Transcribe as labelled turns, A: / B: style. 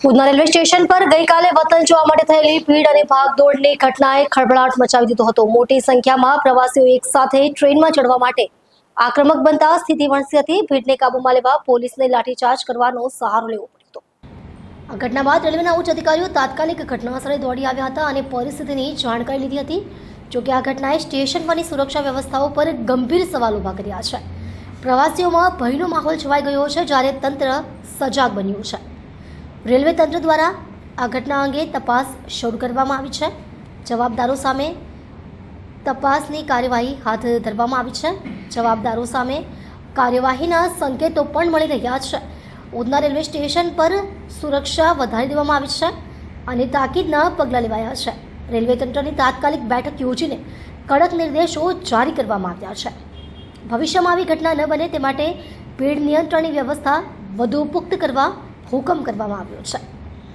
A: Udhna railway station પર ગઈકાલે વતન જવા માટે થયેલી ભીડ અને ભાગદોડની ઘટનાએ ખળભળાટ મચાવી દીધો હતો। મોટી સંખ્યામાં પ્રવાસીઓ એકસાથે ટ્રેનમાં ચડવા માટે આક્રમક બનતા સ્થિતિ વણસી હતી। ભીડને કાબૂમાં લેવા પોલીસને લાઠીચાર્જ કરવાનો સહારો લેવો પડ્યો હતો। આ ઘટના બાદ રેલવેના ઉચ્ચ અધિકારીઓ તાત્કાલિક ઘટનાસ્થળે દોડી આવ્યા હતા અને પરિસ્થિતિની જાણકારી લીધી હતી। જોકે આ ઘટનાએ સ્ટેશન પરની સુરક્ષા વ્યવસ્થાઓ પર ગંભીર સવાલ ઊભા કર્યા છે। પ્રવાસીઓમાં ભયનો માહોલ છવાઈ ગયો છે, જ્યારે તંત્ર સજાગ બન્યું છે। રેલવે તંત્ર દ્વારા આ ઘટના અંગે તપાસ શરૂ કરવામાં આવી છે। જવાબદારો સામે તપાસની કાર્યવાહી હાથ ધરવામાં આવી છે। જવાબદારો સામે કાર્યવાહીના સંકેતો પણ મળી રહ્યા છે। ઉધના રેલવે સ્ટેશન પર સુરક્ષા વધારી દેવામાં આવી છે અને તાકીદના પગલાં લેવાયા છે। રેલવે તંત્રની તાત્કાલિક બેઠક યોજીને કડક નિર્દેશો જારી કરવામાં આવ્યા છે। ભવિષ્યમાં આવી ઘટના ન બને તે માટે ભીડ નિયંત્રણની વ્યવસ્થા વધુ પુખ્ત કરવા હુકમ કરવામાં આવ્યો છે।